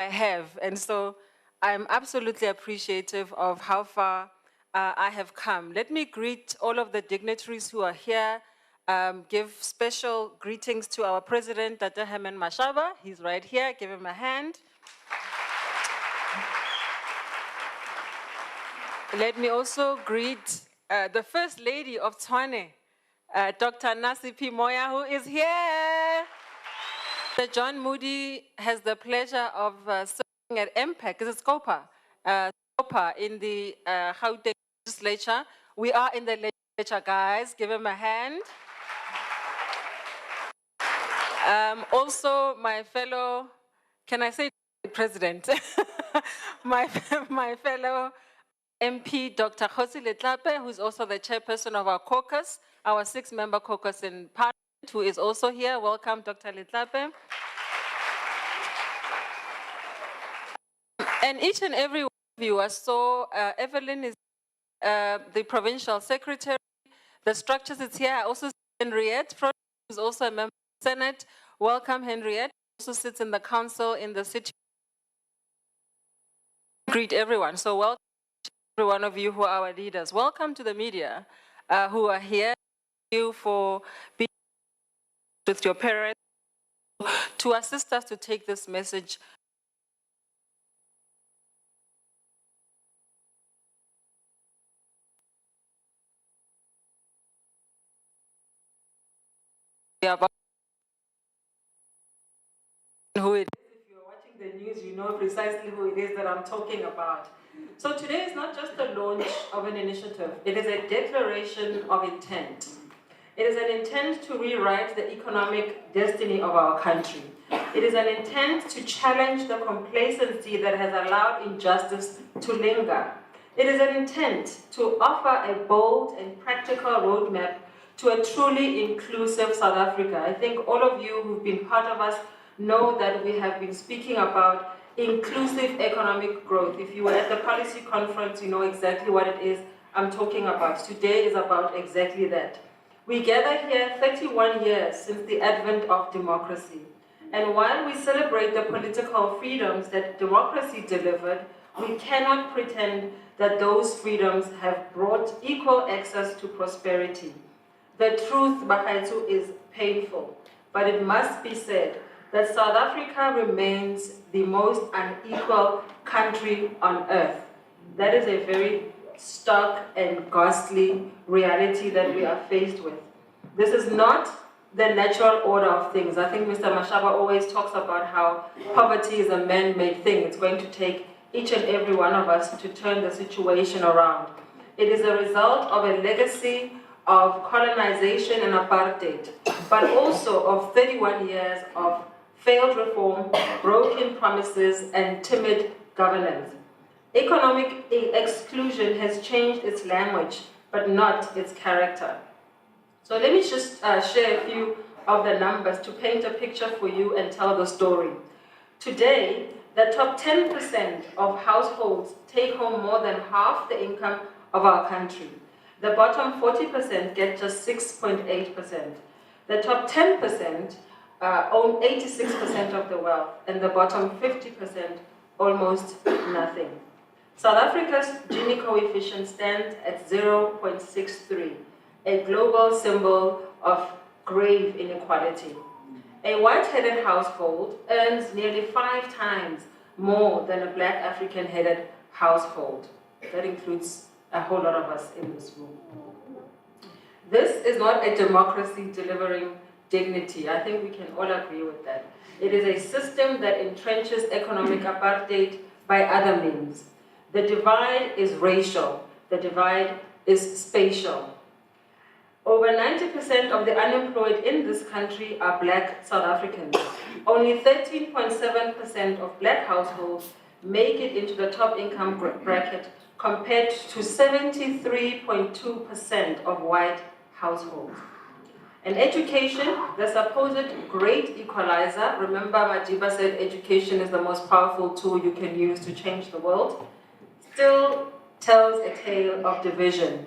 I have. And so I'm absolutely appreciative of how far I have come. Let me greet all of the dignitaries who are here, give special greetings to our president, Dr. Herman Mashaba. He's right here, give him a hand. Let me also greet the First Lady of Tswane, Dr. Nasi P. Moya, who is here. John Moody has the pleasure of serving at MPEC, this is Scopa, in the Gauteng legislature. We are in the legislature, guys. Give him a hand. Also, my fellow, can I say president? my fellow MP, Dr. Kgosi Letlape, who's also the chairperson of our caucus, our 6-member caucus in Parliament, who is also here. Welcome, Dr. Letlape. And each and every one of you, I saw Evelyn is the provincial secretary. The structures is here. I also see Henriette, who is also a member of the Senate. Welcome, Henriette. Also sits in the council in the city. Greet everyone. So welcome every one of you who are our leaders. Welcome to the media who are here. Thank you for being with your parents to assist us to take this message. Who it is. If you're watching the news, you know precisely who it is that I'm talking about. So today is not just the launch of an initiative, it is a declaration of intent. It is an intent to rewrite the economic destiny of our country. It is an intent to challenge the complacency that has allowed injustice to linger. It is an intent to offer a bold and practical roadmap to a truly inclusive South Africa. I think all of you who've been part of us know that we have been speaking about inclusive economic growth. If you were at the policy conference, you know exactly what it is I'm talking about. Today is about exactly that. We gather here 31 years since the advent of democracy. And while we celebrate the political freedoms that democracy delivered, we cannot pretend that those freedoms have brought equal access to prosperity. The truth, Bakaitsu, is painful, but it must be said that South Africa remains the most unequal country on earth. That is a very stark and ghastly reality that we are faced with. This is not the natural order of things. I think Mr. Mashaba always talks about how poverty is a man-made thing. It's going to take each and every one of us to turn the situation around. It is a result of a legacy of colonization and apartheid, but also of 31 years of failed reform, broken promises, and timid governance. Economic exclusion has changed its language, but not its character. So let me just share a few of the numbers to paint a picture for you and tell the story. Today, the top 10% of households take home more than half the income of our country. The bottom 40% get just 6.8%. The top 10% own 86% of the wealth, and the bottom 50% almost nothing. South Africa's Gini coefficient stands at 0.63, a global symbol of grave inequality. A white-headed household earns nearly 5 times more than a black African-headed household. That includes a whole lot of us in this room. This is not a democracy delivering dignity. I think we can all agree with that. It is a system that entrenches economic apartheid by other means. The divide is racial. The divide is spatial. Over 90% of the unemployed in this country are black South Africans. Only 13.7% of black households make it into the top income bracket compared to 73.2% of white households. And education, the supposed great equalizer, remember Madiba said education is the most powerful tool you can use to change the world, still tells a tale of division.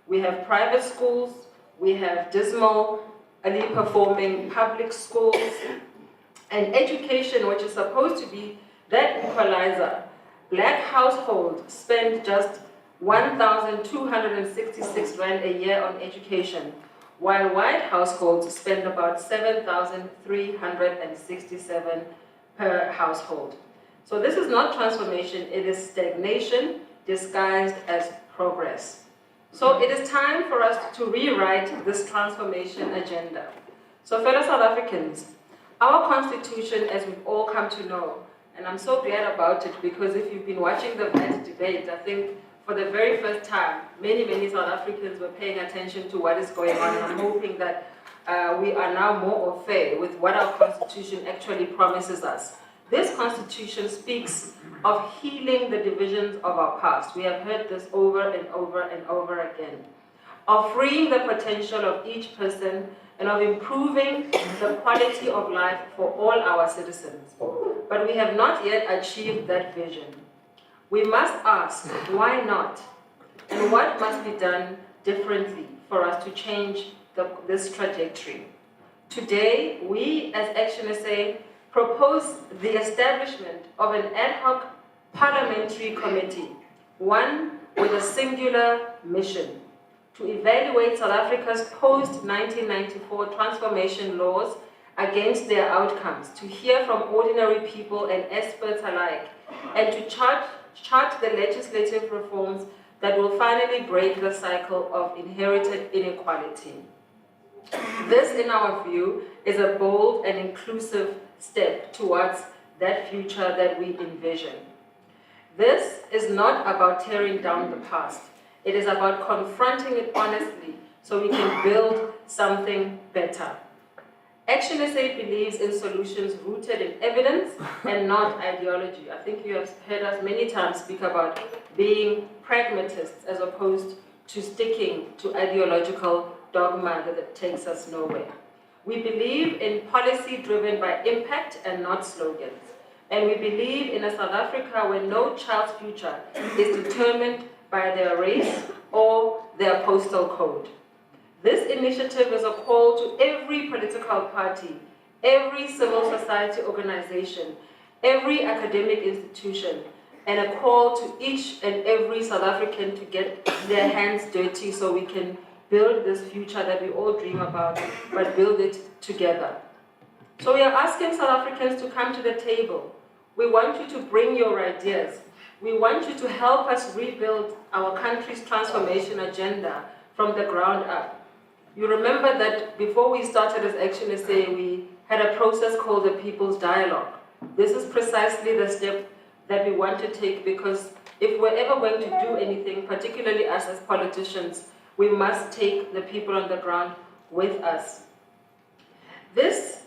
We have private schools, we have dismally performing public schools, and education, which is supposed to be That equalizer, black households spend just 1,266 Rand a year on education, while white households spend about 7,367 per household. So this is not transformation, it is stagnation disguised as progress. So it is time for us to rewrite this transformation agenda. So fellow South Africans, our constitution, as we've all come to know, and I'm so glad about it because if you've been watching the VAT debate, I think for the very first time, many South Africans were paying attention to what is going on, and I'm hoping that we are now more au fait with what our constitution actually promises us. This constitution speaks of healing the divisions of our past. We have heard this over and over and over again. Of freeing the potential of each person and of improving the quality of life for all our citizens. But we have not yet achieved that vision. We must ask, why not? And what must be done differently for us to change this trajectory? Today, we as ActionSA propose the establishment of an ad hoc parliamentary committee, one with a singular mission: to evaluate South Africa's post-1994 transformation laws against their outcomes, to hear from ordinary people and experts alike, and to chart the legislative reforms that will finally break the cycle of inherited inequality. This, in our view, is a bold and inclusive step towards that future that we envision. This is not about tearing down the past. It is about confronting it honestly so we can build something better. ActionSA believes in solutions rooted in evidence and not ideology. I think you have heard us many times speak about being pragmatists as opposed to sticking to ideological dogma that takes us nowhere. We believe in policy driven by impact and not slogans. And we believe in a South Africa where no child's future is determined by their race or their postal code. This initiative is a call to every political party, every civil society organization, every academic institution, and a call to each and every South African to get their hands dirty so we can build this future that we all dream about, but build it together. So we are asking South Africans to come to the table. We want you to bring your ideas. We want you to help us rebuild our country's transformation agenda from the ground up. You remember that before we started as ActionSA, we had a process called the People's Dialogue. This is precisely the step that we want to take, because if we're ever going to do anything, particularly us as politicians, we must take the people on the ground with us. This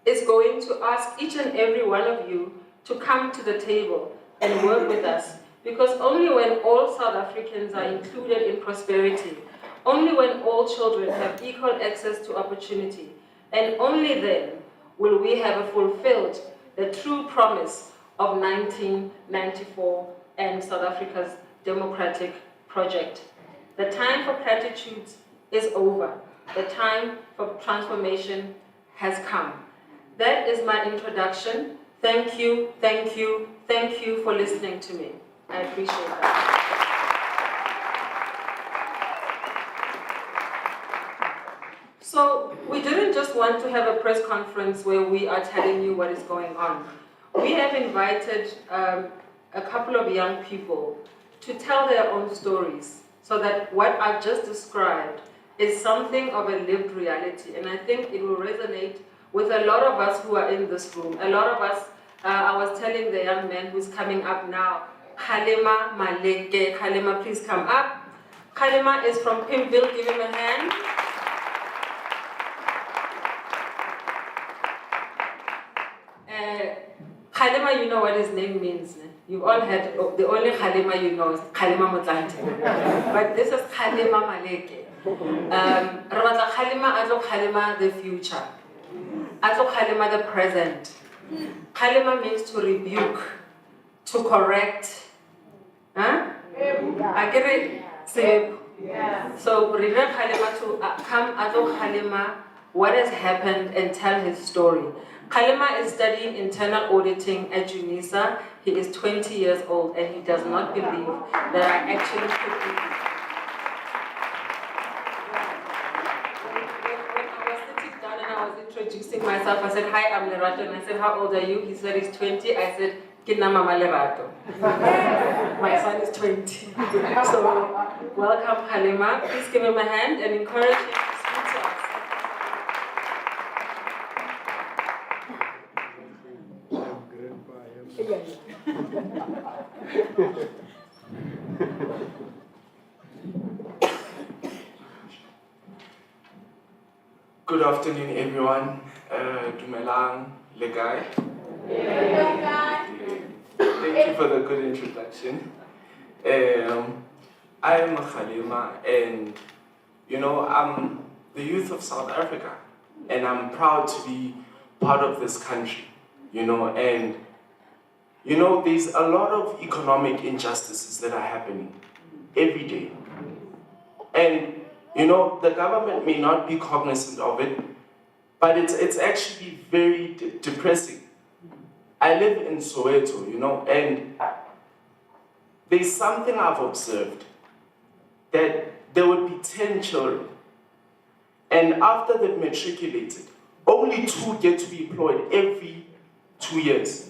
is going to ask each and every one of you to come to the table and work with us, because only when all South Africans are included in prosperity, only when all children have equal access to opportunity, and only then will we have fulfilled the true promise of 1994 and South Africa's democratic project. The time for platitudes is over. The time for transformation has come. That is my introduction. Thank you, thank you, thank you for listening to me. I appreciate that. So we didn't just want to have a press conference where we are telling you what is going on. We have invited a couple of young people to tell their own stories, so that what I've just described is something of a lived reality. And I think it will resonate with a lot of us who are in this room. A lot of us, I was telling the young man who's coming up now, Kgalema Maleke. Kgalema, please come up. Kgalema is from Pimpville, give him a hand. Kgalema, you know what his name means. You've all had, the only Kgalema you know is Kgalema Motlanthe. But this is Kgalema Maleke. Rabatla Kgalema, Atlo Kgalema the future. Atlo Kgalema the present. Kgalema means to rebuke, to correct. Huh? I get it? Say, so Rina Kgalema to come Atlo Kgalema what has happened and tell his story. Halima is studying internal auditing at UNISA. He is 20 years old and he does not believe that I actually could be. When I was sitting down and I was introducing myself, I said, "Hi, I'm Lerato." And I said, "How old are you?" He said, "He's 20. I said, "Kina mama Lerato." My son is 20. So, welcome Halima. Please give him a hand and encourage him to speak to us. Good afternoon, everyone. Dumelang, Legai. Thank you for the good introduction. I am Halima, and I'm the youth of South Africa, and I'm proud to be part of this country. And there's a lot of economic injustices that are happening every day, and the government may not be cognizant of it, but it's actually very depressing. I live in Soweto, and there's something I've observed, that there would be 10 children, and after they've matriculated, only 2 get to be employed every 2 years.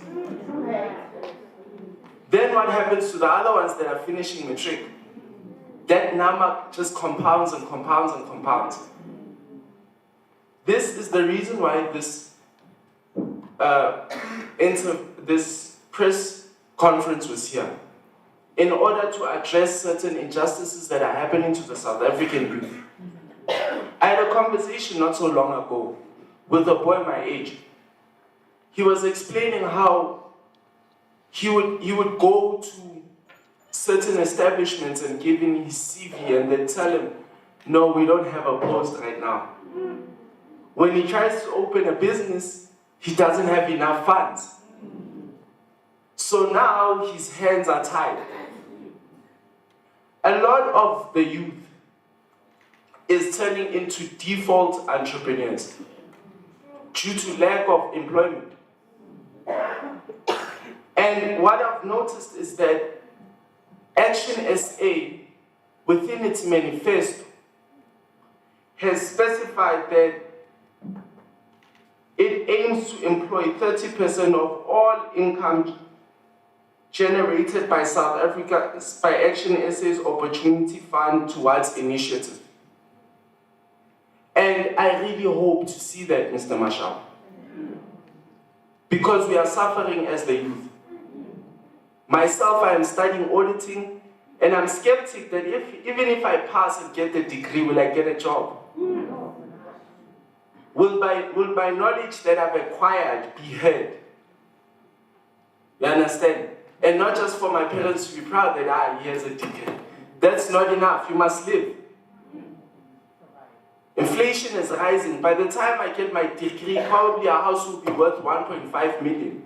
Then what happens to the other ones that are finishing matric? That number just compounds and compounds and compounds. This is the reason why this press conference was here, in order to address certain injustices that are happening to the South African youth. I had a conversation not so long ago with a boy my age. He was explaining how he would go to certain establishments and give him his CV and then tell him, "No, we don't have a post right now." When he tries to open a business, he doesn't have enough funds. So now his hands are tied. A lot of the youth is turning into default entrepreneurs due to lack of employment. And what I've noticed is that ActionSA, within its manifesto, has specified that it aims to employ 30% of all income generated by South Africa by ActionSA's Opportunity Fund towards initiatives. And I really hope to see that, Mr. Mashaba, because we are suffering as the youth. Myself, I am studying auditing, and I'm skeptic that even if I pass and get the degree, will I get a job? Will my knowledge that I've acquired be heard? You understand? And not just for my parents to be proud that, he has a degree. That's not enough. You must live. Inflation is rising. By the time I get my degree, probably a house will be worth 1.5 million.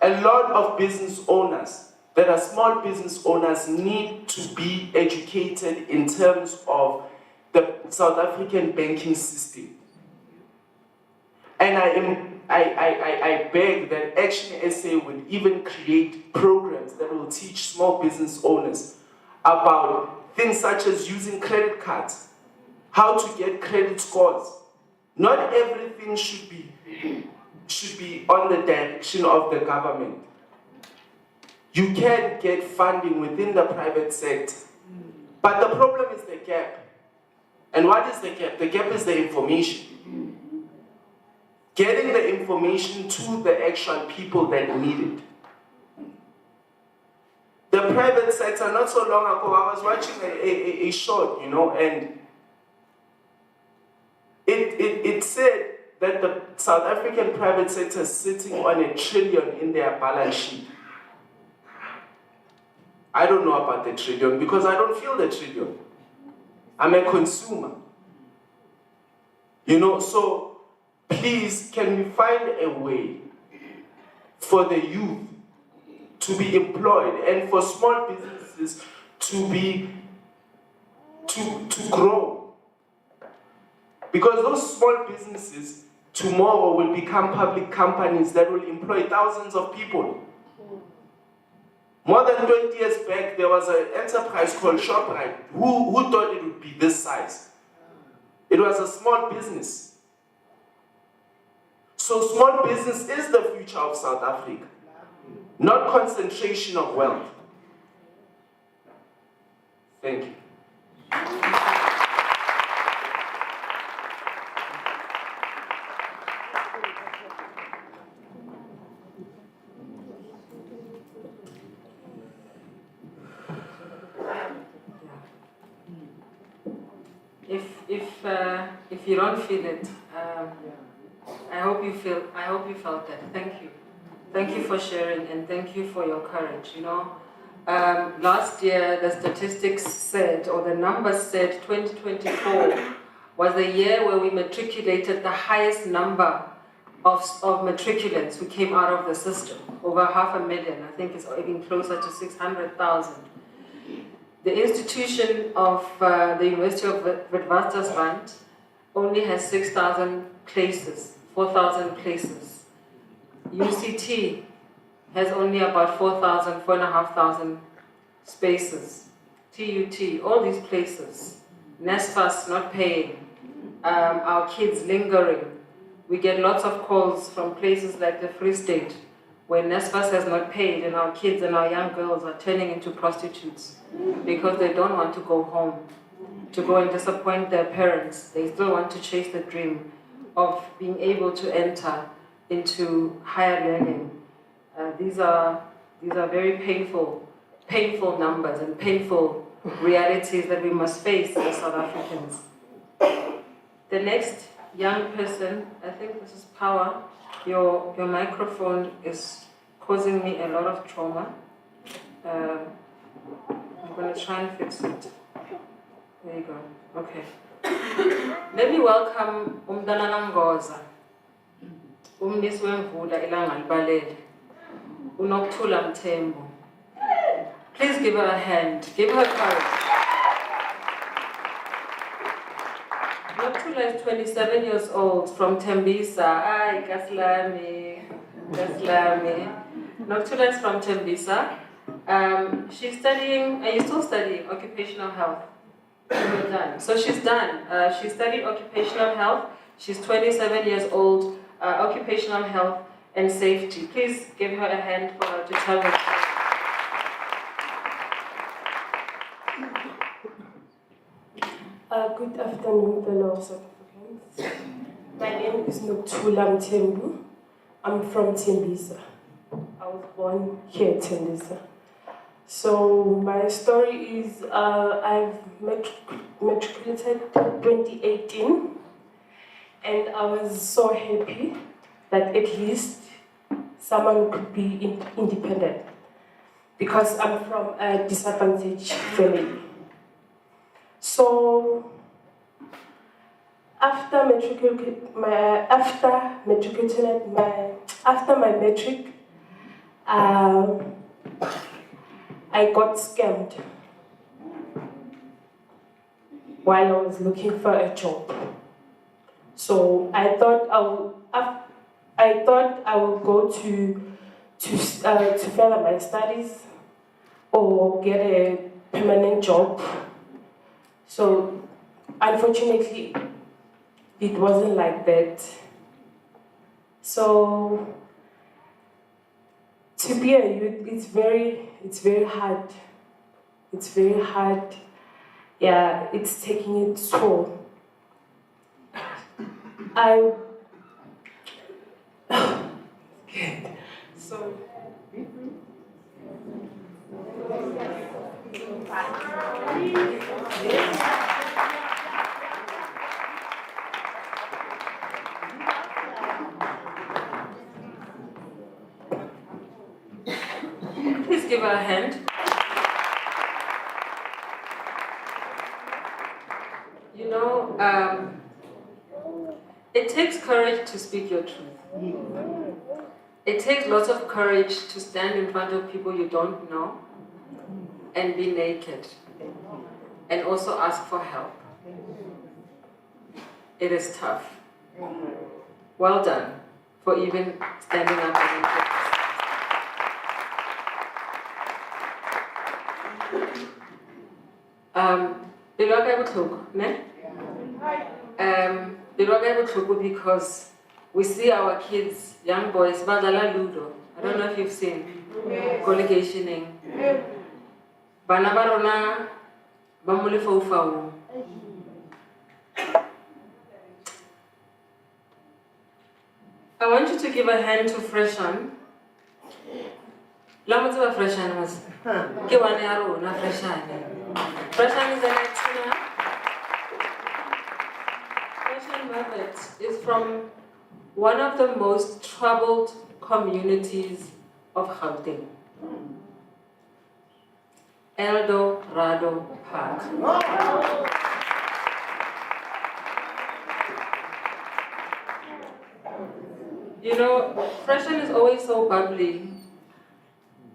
A lot of business owners that are small business owners need to be educated in terms of the South African banking system. And I beg that ActionSA would even create programs that will teach small business owners about things such as using credit cards, how to get credit scores. Not everything should be on the direction of the government. You can get funding within the private sector. But the problem is the gap. And what is the gap? The gap is the information. Getting the information to the actual people that need it. The private sector, not so long ago, I was watching a short, and it said that the South African private sector is sitting on $1 trillion in their balance sheet. I don't know about the trillion because I don't feel the trillion. I'm a consumer. So please, can we find a way for the youth to be employed and for small businesses to grow? Because those small businesses tomorrow will become public companies that will employ thousands of people. More than 20 years back, there was an enterprise called ShopRite. Who thought it would be this size? It was a small business. So small business is the future of South Africa, not concentration of wealth. Thank you. If you don't feel it, I hope you felt that. Thank you for sharing, and thank you for your courage. You know, last year the statistics said, or the numbers said, 2024 was the year where we matriculated the highest number of matriculants who came out of the system. Over 500,000. I think it's even closer to 600,000. The institution of the University of Witwatersrand only has 6,000 places, 4,000 places. UCT has only about 4,000, 4,500 spaces. TUT, all these places. NSFAS not paying, our kids lingering. We get lots of calls from places like the Free State, where NSFAS has not paid and our kids and our young girls are turning into prostitutes because they don't want to go home, to go and disappoint their parents. They still want to chase the dream of being able to enter into higher learning. These are very painful numbers and painful realities that we must face as South Africans. The next young person, I think this is Power. Your microphone is causing me a lot of trauma. I'm going to try and fix it. There you go. Okay. Let me welcome Umdana Ngoza. Umniswe Mvula ilanga libalele. Unokuthula Mthembu. Please give her a hand. Give her courage. Nokuthula is 27 years old from Tembisa. Ay, Kaslami. Nokuthula is from Tembisa. She's studying, are you still studying occupational health? You're done. So she's done. She studied occupational health. She's 27 years old, occupational health and safety. Please give her a hand for her to tell her. Good afternoon, fellow South Africans. My name is Nokuthula Mthembu. I'm from Tembisa. I was born here in Tembisa. So my story is I've matriculated in 2018, and I was so happy that at least someone could be independent, because I'm from a disadvantaged family. So after my matric, I got scammed while I was looking for a job. So I thought I would go to further my studies or get a permanent job. So unfortunately, it wasn't like that. So to be a youth, it's very hard. It's very hard. Yeah, it's taking its toll. So please give her a hand. You know, it takes courage to speak your truth. It takes lots of courage to stand in front of people you don't know and be naked and also ask for help. it is tough. Well done for even standing up and because we see our kids, young boys, badala ludo. I don't know if you've seen collocationing. Bana ba rona ba mo lefaufau. I want you to give a hand to Freshan. La mo tseba Freshan was. Ke wane ya rona Freshan. Freshan is an actor. Freshan Mabet is from one of the most troubled communities of Gauteng. El Dorado Park. You know, Freshan is always so bubbly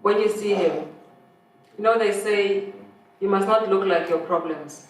when you see him. You know, they say you must not look like your problems.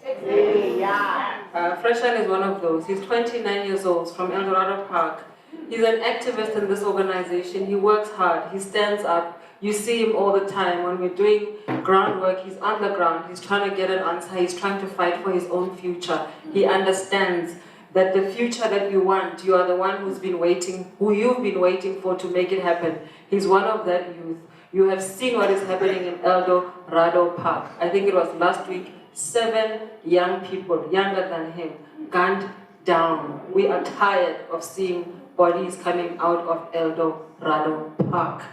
Freshan is one of those. He's 29 years old from El Dorado Park. He's an activist in this organization. He works hard. He stands up. You see him all the time. When we're doing groundwork, he's on the ground. He's trying to get an answer. He's trying to fight for his own future. He understands that the future that you want, you are the one who you've been waiting for to make it happen. He's one of that youth. You have seen what is happening in El Dorado Park. I think it was last week, 7 young people, younger than him, gunned down. We are tired of seeing bodies coming out of El Dorado Park.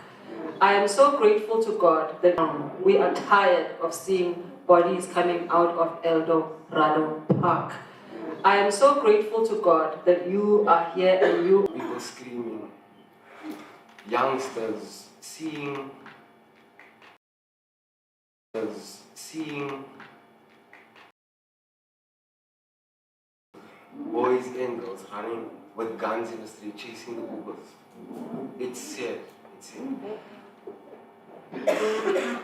I am so grateful to God that we are tired of seeing bodies coming out of El Dorado Park. I am so grateful to God that you are here and you... People screaming, youngsters seeing boys and girls running with guns in the street, chasing the Ubers. It's sad. It's sad.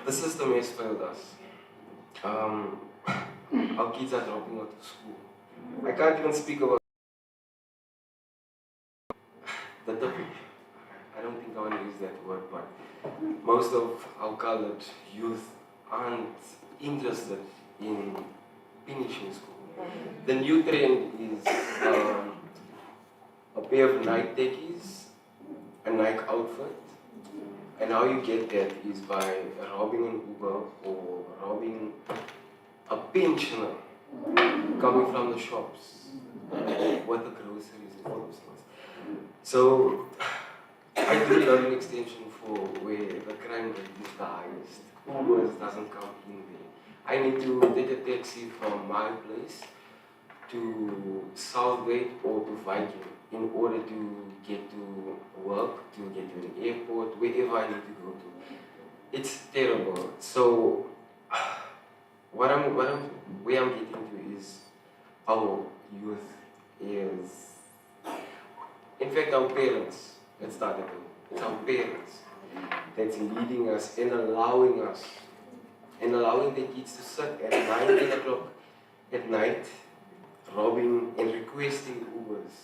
The system has failed us. Our kids are dropping out of school. I can't even speak about the topic. I don't think I want to use that word, but most of our colored youth aren't interested in finishing school. The new trend is a pair of Nike techies, a Nike outfit, and how you get that is by robbing an Uber or robbing a pensioner coming from the shops with the groceries and all those things. So I do love an extension for where the crime rate is the highest. Ubers doesn't come in there. I need to take a taxi from my place to Southgate or to Viking in order to get to work, to get to an airport, wherever I need to go to. It's terrible. So where I'm getting to is our youth is, in fact, our parents. Let's start at home. It's our parents that's leading us and allowing the kids to sit at 9, 10 o'clock at night, robbing and requesting Ubers.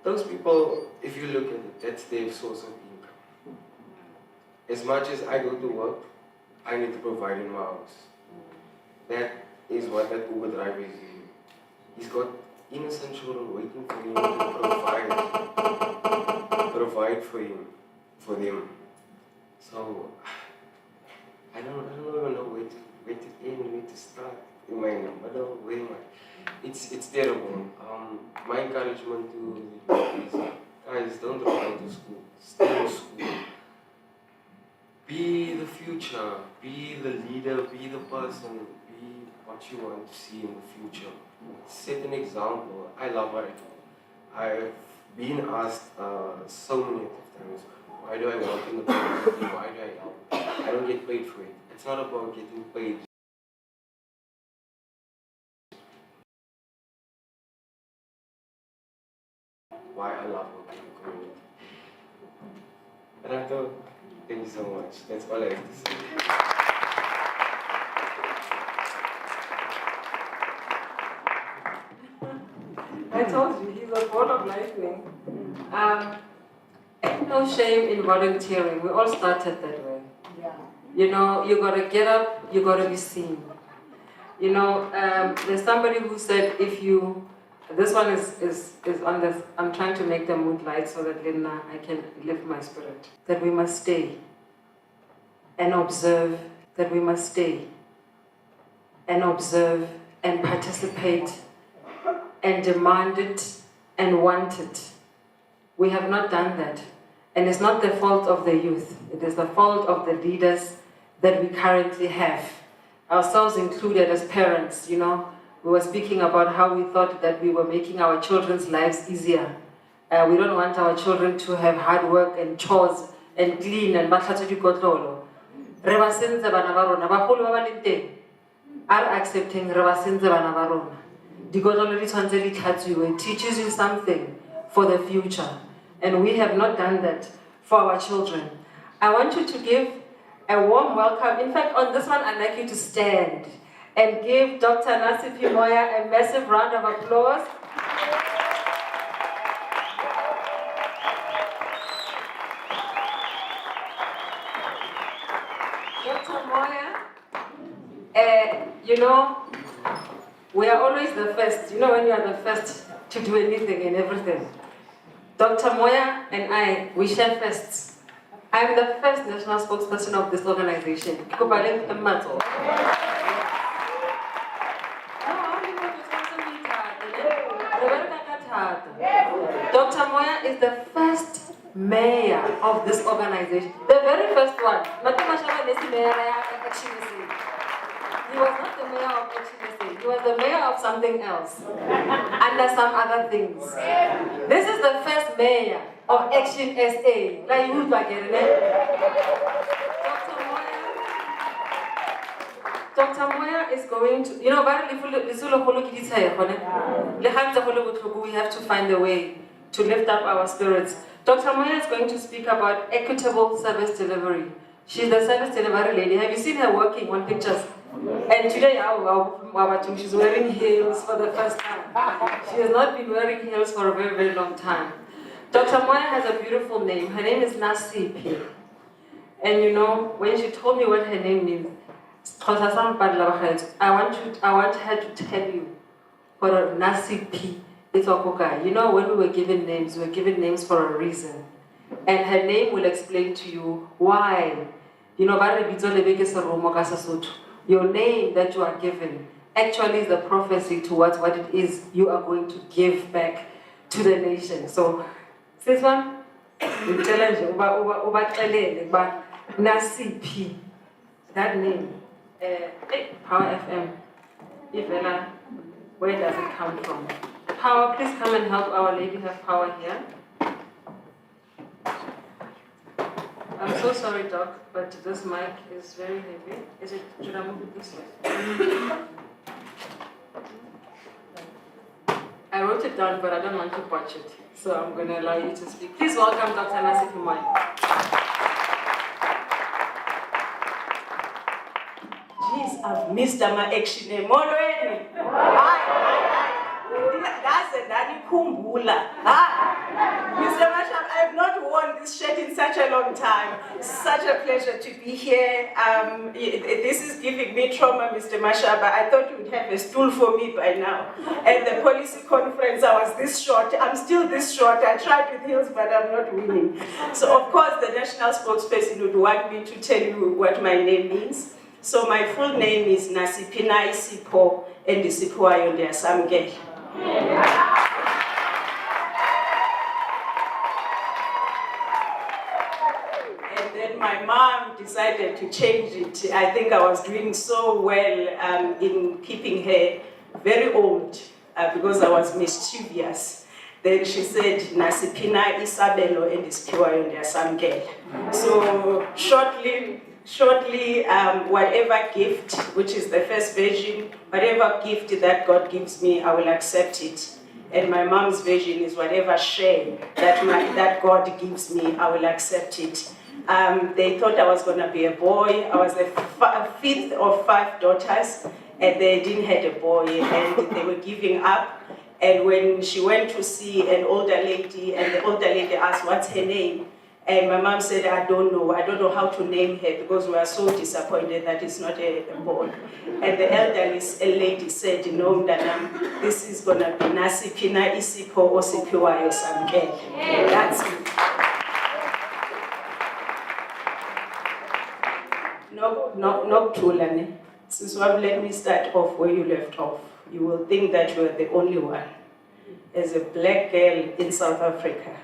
Those people, if you look at it, that's their source of income. As much as I go to work, I need to provide in my house. That is what that Uber driver is doing. He's got innocent children waiting for him to provide for them. So I don't even know where to end, where to start. In my middle, where am I? It's terrible. My encouragement to the youth is, guys, don't drop out of school. Stay in school. Be the future. Be the leader. Be the person. Be what you want to see in the future. Set an example. I love what I do. I've been asked so many times, why do I work in the community? Why do I help? I don't get paid for it. It's not about getting paid. Why I love working in the community. And I thought, thank you so much. That's all I have to say. I told you, lightning. No shame in volunteering. We all started that way. Yeah. You know, you gotta get up, you gotta be seen. You know, there's somebody who said if you, this one is on this, I'm trying to make the mood light so that Linda, I can lift my spirit. That we must stay and observe, that we must stay and observe and participate and demand it and want it. We have not done that. And it's not the fault of the youth. It is the fault of the leaders that we currently have. Ourselves included as parents, you know. We were speaking about how we thought that we were making our children's lives easier. We don't want our children to have hard work and chores and clean and batlato. Re ba sentse bana ba rona, bagolo ba ba leng teng are accepting re ba sentse bana ba rona. Dikotlolo di tshwantse di tlhatswiwe. It teaches you something for the future. And we have not done that for our children. I want you to give a warm welcome. In fact, on this one, I'd like you to stand and give Dr. Nasipi Moya a massive round of applause. Dr. Moya, you know, we are always the first. You know when you are the first to do anything and everything. Dr. Moya and I, we share firsts. I'm the first national spokesperson of this organization. Dr. Moya is the first mayor of this organization. The very first one. He was not the mayor of ActionSA. He was the mayor of something else. Under some other things. This is the first mayor of ActionSA. Like you would like it, Dr. Moya is going to, you know, we have to find a way to lift up our spirits. Dr. Moya is going to speak about equitable service delivery. She's the service delivery lady. Have you seen her working on pictures? And today, she's wearing heels for the first time. She has not been wearing heels for a very, very long time. Dr. Moya has a beautiful name. Her name is Nasipi. And you know, when she told me what her name means, I want her to tell you what a Nasipi is. You know, when we were given names for a reason. And her name will explain to you why. You know, your name that you are given actually is the prophecy towards what it is you are going to give back to the nation. So, this one, we challenge Nasipi, that name, Power FM, Ivela, where does it come from? Power, please come and help Our Lady have power here. I'm so sorry, Doc, but this mic is very heavy. Should I move it this way? I wrote it down, but I don't want to botch it. So I'm going to allow you to speak. Please welcome Dr. Nasipi Moya. Jeez, I've missed my action. Molweni. Mr. Mashaba, I have not worn this shirt in such a long time. Such a pleasure to be here. This is giving me trauma, Mr. Mashaba. I thought you would have a stool for me by now. At the policy conference, I was this short. I'm still this short. I tried with heels, but I'm not winning. So, of course, the national spokesperson would want me to tell you what my name means. So, my full name is Nasipinai Sipo and Sipuayo Samge. My mom decided to change it. I think I was doing so well in keeping her very old because I was mischievous. Then she said, Nasipina Isabelo and Ispiwayo Samgel. So shortly, whatever gift, which is the first version, whatever gift that God gives me, I will accept it. And my mom's version is whatever share that God gives me, I will accept it. They thought I was going to be a boy. I was the fifth of 5 daughters, and they didn't have a boy, and they were giving up. And when she went to see an older lady, and the older lady asked, what's her name? And my mom said, I don't know how to name her because we are so disappointed that it's not a boy. And the elderly lady said, no, Mntanam, this is gonna be Nasipina Isipo Osipiwayo Samke. That's it. No, Tulane. Since let me start off where you left off. You will think that you are the only one. As a black girl in South Africa,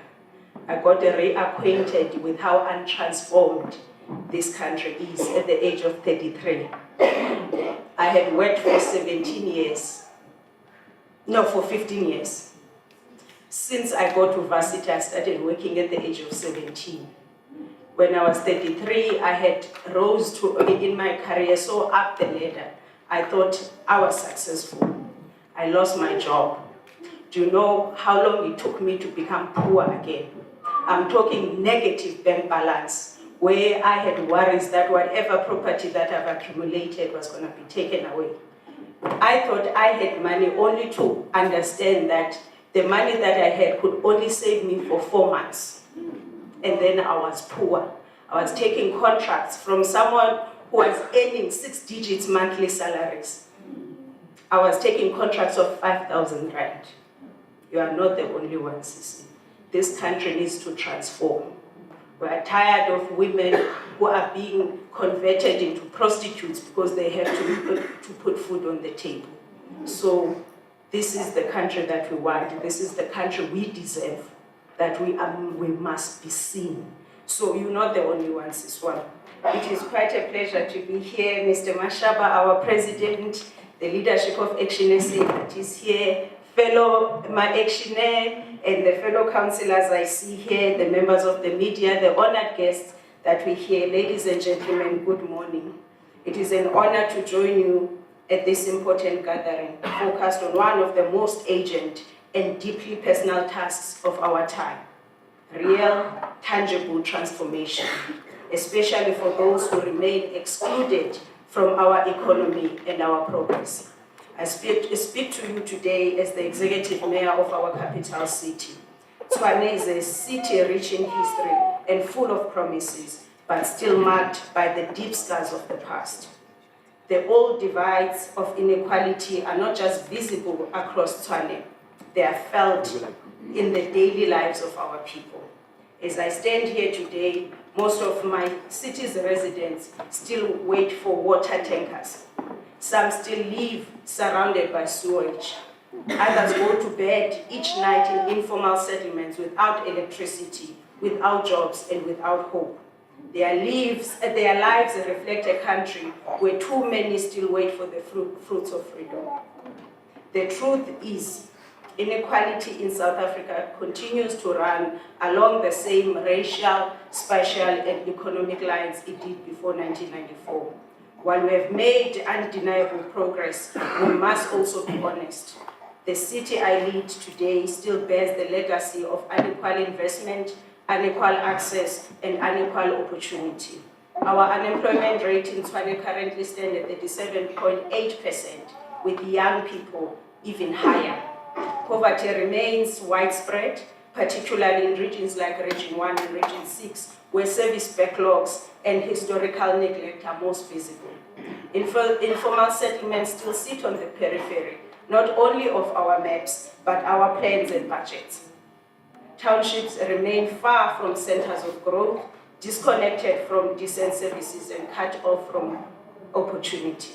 I got reacquainted with how untransformed this country is at the age of 33. I had worked for 15 years. Since I got to varsity, I started working at the age of 17. When I was 33, I had rose in my career so up the ladder. I thought I was successful. I lost my job. Do you know how long it took me to become poor again? I'm talking negative bank balance, where I had worries that whatever property that I've accumulated was going to be taken away. I thought I had money only to understand that the money that I had could only save me for 4 months. And then I was poor. I was taking contracts from someone who was earning 6 digits monthly salaries. I was taking contracts of 5,000 rand. You are not the only one, Sisi. This country needs to transform. We are tired of women who are being converted into prostitutes because they have to put food on the table. So this is the country that we want. This is the country we deserve, that we must be seen. So you're not the only ones as well. It is quite a pleasure to be here, Mr. Mashaba, our president, the leadership of ActionSA that is here, fellow ActionSA and the fellow councillors I see here, the members of the media, the honored guests that we hear. Ladies and gentlemen, good morning. It is an honor to join you at this important gathering, focused on one of the most urgent and deeply personal tasks of our time: real, tangible transformation, especially for those who remain excluded from our economy and our progress. I speak to you today as the executive mayor of our capital city. Tswane is a city rich in history and full of promises, but still marked by the deep scars of the past. The old divides of inequality are not just visible across Tswane, they are felt in the daily lives of our people. As I stand here today, most of my city's residents still wait for water tankers. Some still live surrounded by sewage. Others go to bed each night in informal settlements without electricity, without jobs, and without hope. Their lives reflect a country where too many still wait for the fruits of freedom. The truth is, inequality in South Africa continues to run along the same racial, spatial, and economic lines it did before 1994. While we have made undeniable progress, we must also be honest. The city I lead today still bears the legacy of unequal investment, unequal access, and unequal opportunity. Our unemployment rate in Tswane currently stands at 37.8%, with young people even higher. Poverty remains widespread, particularly in regions like Region 1 and Region 6, where service backlogs and historical neglect are most visible. Informal settlements still sit on the periphery, not only of our maps, but our plans and budgets. Townships remain far from centers of growth, disconnected from decent services and cut off from opportunity.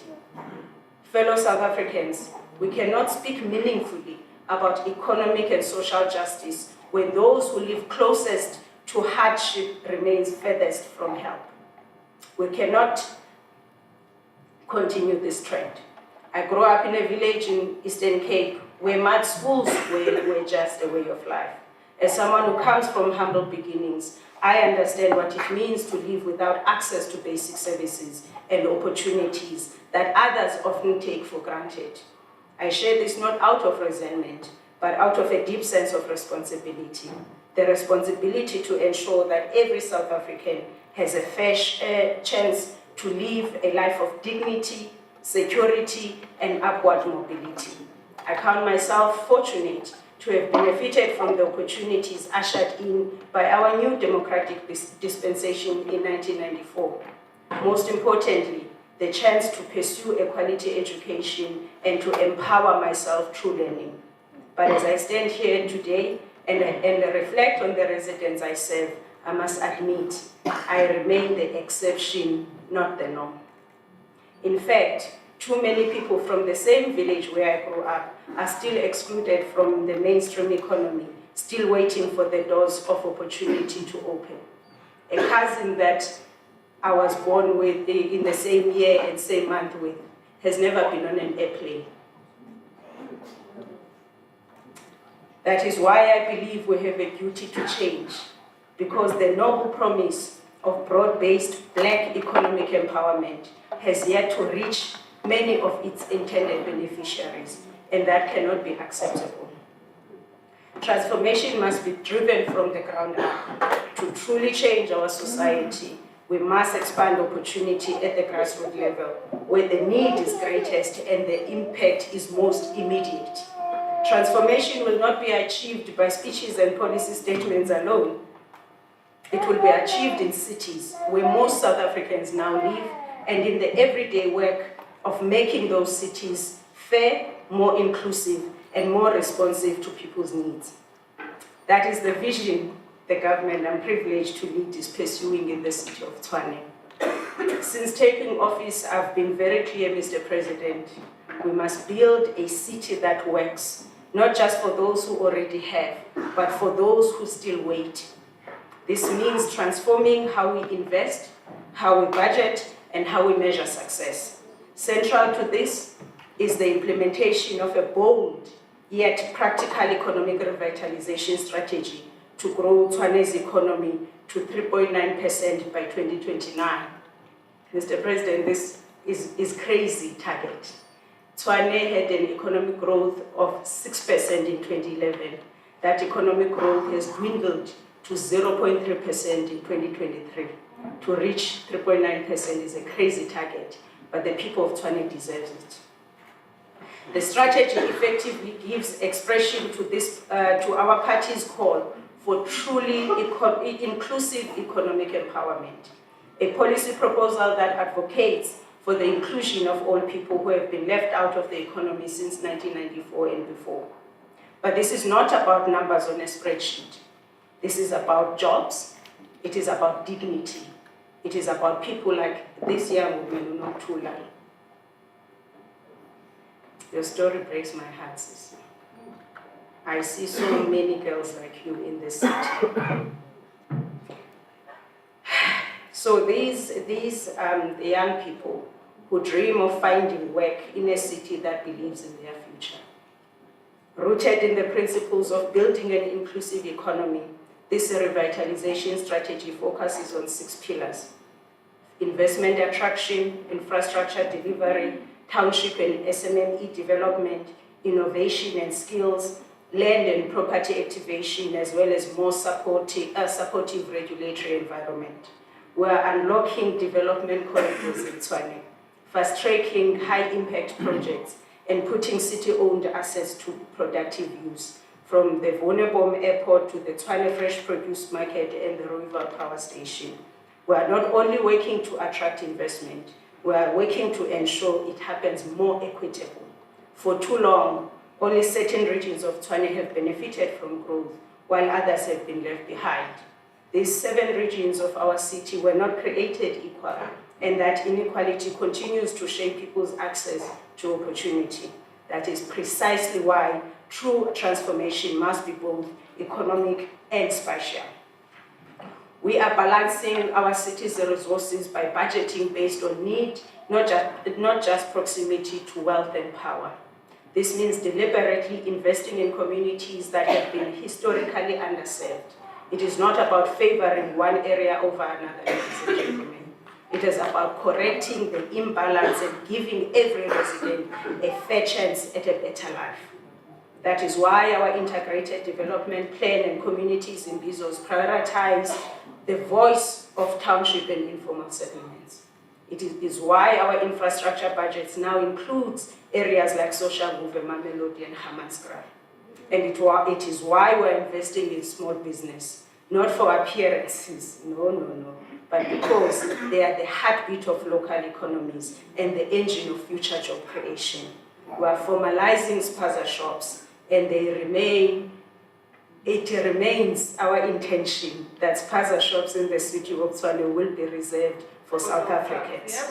Fellow South Africans, we cannot speak meaningfully about economic and social justice when those who live closest to hardship remains furthest from help. We cannot continue this trend. I grew up in a village in Eastern Cape where mud schools were just a way of life. As someone who comes from humble beginnings, I understand what it means to live without access to basic services and opportunities that others often take for granted. I share this not out of resentment, but out of a deep sense of responsibility. The responsibility to ensure that every South African has a fair chance to live a life of dignity, security, and upward mobility. I count myself fortunate to have benefited from the opportunities ushered in by our new democratic dispensation in 1994. Most importantly, the chance to pursue a quality education and to empower myself through learning. But as I stand here today and reflect on the residents I serve, I must admit, I remain the exception, not the norm. In fact, too many people from the same village where I grew up are still excluded from the mainstream economy, still waiting for the doors of opportunity to open. A cousin that I was born with in the same year and same month with has never been on an airplane. That is why I believe we have a duty to change, because the noble promise of broad-based Black economic empowerment has yet to reach many of its intended beneficiaries, and that cannot be acceptable. Transformation must be driven from the ground up. To truly change our society, we must expand opportunity at the grassroots level, where the need is greatest and the impact is most immediate. Transformation will not be achieved by speeches and policy statements alone. It will be achieved in cities where most South Africans now live, and in the everyday work of making those cities fair, more inclusive, and more responsive to people's needs. That is the vision the government I'm privileged to lead is pursuing in the city of Tswane. Since taking office, I've been very clear, Mr. President, we must build a city that works, not just for those who already have, but for those who still wait. This means transforming how we invest, how we budget, and how we measure success. Central to this is the implementation of a bold yet practical economic revitalization strategy to grow Tswane's economy to 3.9% by 2029. Mr. President, this is crazy target. Tswane had an economic growth of 6% in 2011. That economic growth has dwindled to 0.3% in 2023. To reach 3.9% is a crazy target, but the people of Tswane deserve it. The strategy effectively gives expression to this, to our party's call for truly inclusive economic empowerment. A policy proposal that advocates for the inclusion of all people who have been left out of the economy since 1994 and before. But this is not about numbers on a spreadsheet. This is about jobs. It is about dignity. It is about people like this young woman, Unothula. Your story breaks my heart, sister. I see so many girls like you in this city. So these young people who dream of finding work in a city that believes in their future. Rooted in the principles of building an inclusive economy, this revitalization strategy focuses on 6 pillars: investment attraction, infrastructure delivery, township and SMME development, innovation and skills, land and property activation, as well as more supportive regulatory environment. We are unlocking development corridors in Tswane, fast-tracking high-impact projects, and putting city-owned assets to productive use, from the Vonebom Airport to the Tswane Fresh Produce Market and the Rooiwal Power Station. We are not only working to attract investment, we are working to ensure it happens more equitable. For too long, only certain regions of Tswane have benefited from growth, while others have been left behind. These 7 regions of our city were not created equal, and that inequality continues to shape people's access to opportunity. That is precisely why true transformation must be both economic and spatial. We are balancing our city's resources by budgeting based on need, not just proximity to wealth and power. This means deliberately investing in communities that have been historically underserved. It is not about favoring one area over another, ladies and gentlemen. It is about correcting the imbalance and giving every resident a fair chance at a better life. That is why our integrated development plan and communities in Bizos prioritize the voice of township and informal settlements. It is why our infrastructure budgets now includes areas like Social Movement, Mamelodi and Hammanskraal. And it is why we're investing in small business, not for appearances, no, but because they are the heartbeat of local economies and the engine of future job creation. We are formalizing spaza shops, and it remains our intention that spaza shops in the city of Tswane will be reserved for South Africans.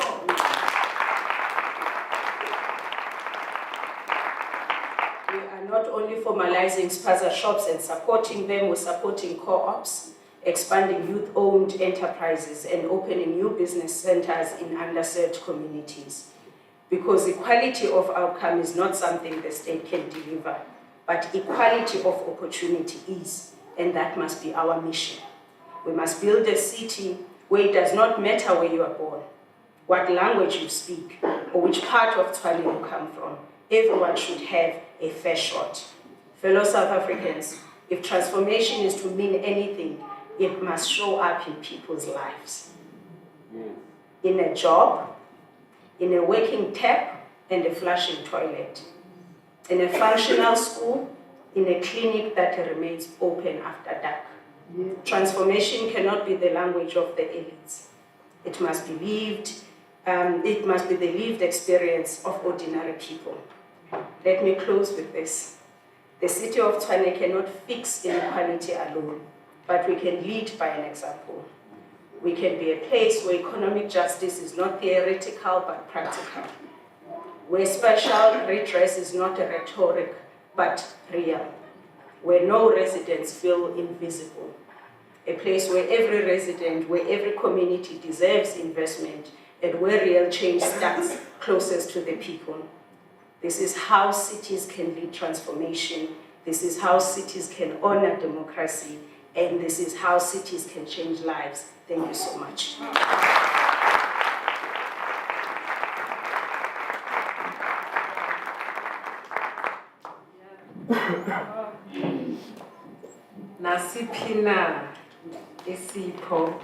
We are not only formalizing spaza shops and supporting them, we're supporting co-ops, expanding youth-owned enterprises, and opening new business centers in underserved communities. Because equality of outcome is not something the state can deliver, but equality of opportunity is, and that must be our mission. We must build a city where it does not matter where you are born, what language you speak, or which part of Tswane you come from. Everyone should have a fair shot. Fellow South Africans, if transformation is to mean anything, it must show up in people's lives. In a job, in a working tap, and a flushing toilet. In a functional school, in a clinic that remains open after dark. Transformation cannot be the language of the elites. It must be lived, it must be the lived experience of ordinary people. Let me close with this. The city of Tswane cannot fix inequality alone, but we can lead by an example. We can be a place where economic justice is not theoretical but practical, where special redress is not a rhetoric but real, where no residents feel invisible, a place where every resident, where every community deserves investment, and where real change starts closest to the people. This is how cities can lead transformation. This is how cities can honor democracy. And this is how cities can change lives. Thank you so much. Nasipina Isipho.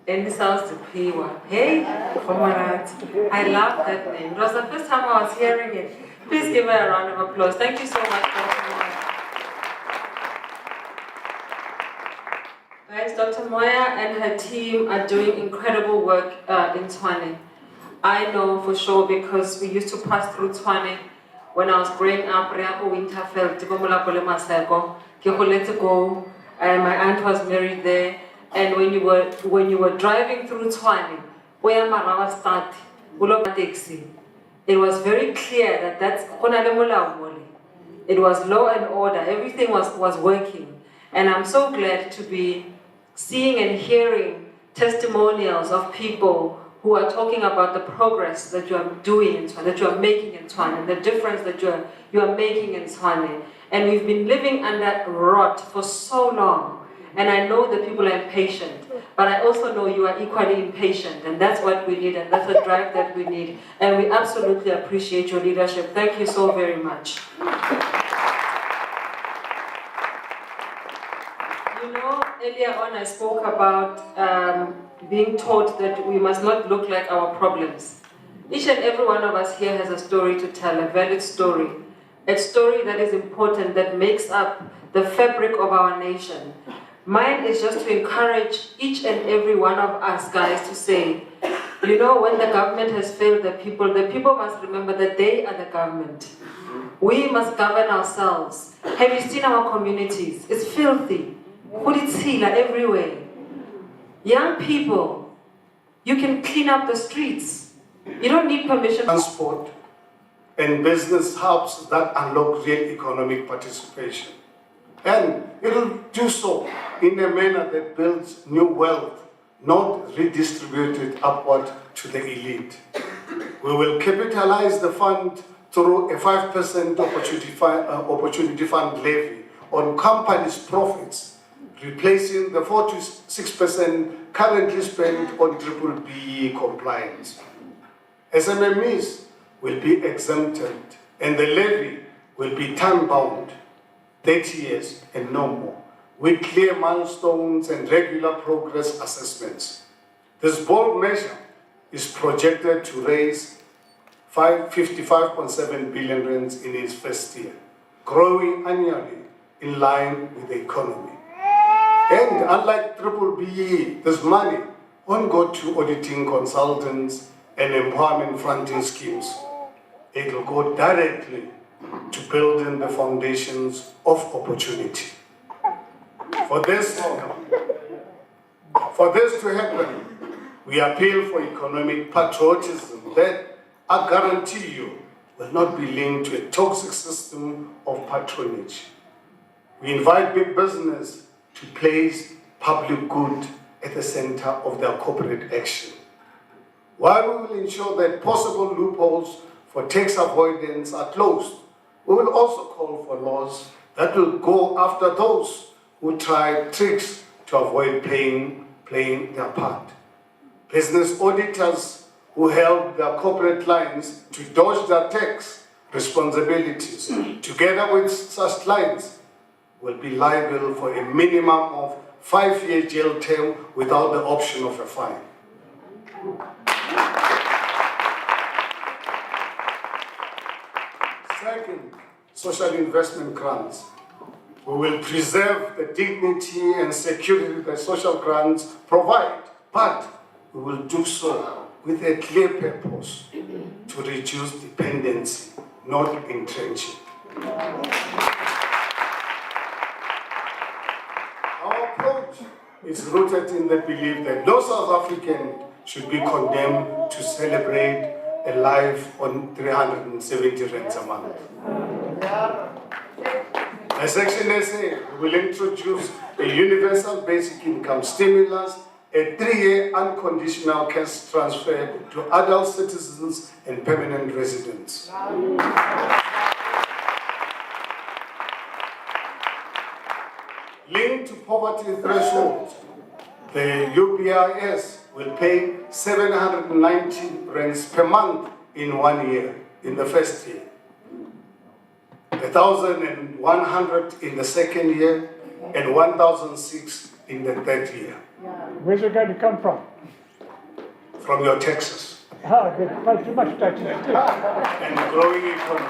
And this sounds to Piwa. Hey, comrade. I love that name. It was the first time I was hearing it. Please give her a round of applause. Thank you so much, Dr. Moya. Guys, Dr. Moya and her team are doing incredible work in Tswane. I know for sure because we used to pass through Tswane when I was growing up. My aunt was married there. And when you were driving through Tswane, where Marawa started, it was very clear that it was law and order. Everything was working. And I'm so glad to be seeing and hearing testimonials of people who are talking about the progress that you are doing in Tswane, that you are making in Tswane, and the difference that you are making in Tswane. And we've been living under rot for so long. And I know that people are impatient, but I also know you are equally impatient, and that's what we need, and that's the drive that we need. And we absolutely appreciate your leadership. Thank you so very much. You know, earlier on I spoke about being taught that we must not look like our problems. Each and every one of us here has a story to tell, a valid story. A story that is important, that makes up the fabric of our nation. Mine is just to encourage each and every one of us guys to say, you know, when the government has failed the people must remember that they are the government. We must govern ourselves. Have you seen our communities? It's filthy. Everywhere. Young people, you can clean up the streets. You don't need permission. Transport and business hubs that unlock real economic participation. And it will do so in a manner that builds new wealth, not redistributed upward to the elite. We will capitalize the fund through a 5% opportunity fund levy on companies' profits, replacing the 4 to 6% currently spent on BBBE compliance. SMMEs will be exempted, and the levy will be time-bound, 30 years and no more, with clear milestones and regular progress assessments. This bold measure is projected to raise 55.7 billion rands in its first year, growing annually in line with the economy. And unlike BBBE, this money won't go to auditing consultants and empowerment funding schemes. It will go directly to building the foundations of opportunity. For this to happen, we appeal for economic patriotism that, I guarantee you, will not be linked to a toxic system of patronage. We invite big business to place public good at the center of their corporate action. While we will ensure that possible loopholes for tax avoidance are closed, we will also call for laws that will go after those who try tricks to avoid playing their part. Business auditors who help their corporate clients to dodge their tax responsibilities, together with such clients, will be liable for a minimum of 5-year jail term without the option of a fine. Second, social investment grants. We will preserve the dignity and security that social grants provide, but we will do so with a clear purpose to reduce dependency, not entrenching. Our approach is rooted in the belief that no South African should be condemned to celebrate a life on 370 rands a month. As ActionSA, we will introduce a universal basic income stimulus, a 3-year unconditional cash transfer to adult citizens and permanent residents. Linked to poverty thresholds, the UBIS will pay 790 rands per month in 1 year, in the first year, 1,100 in the second year, and 1,006 in the third year. Where's it going to come from? From your taxes Ah, good. Well, too much taxes. and growing economy.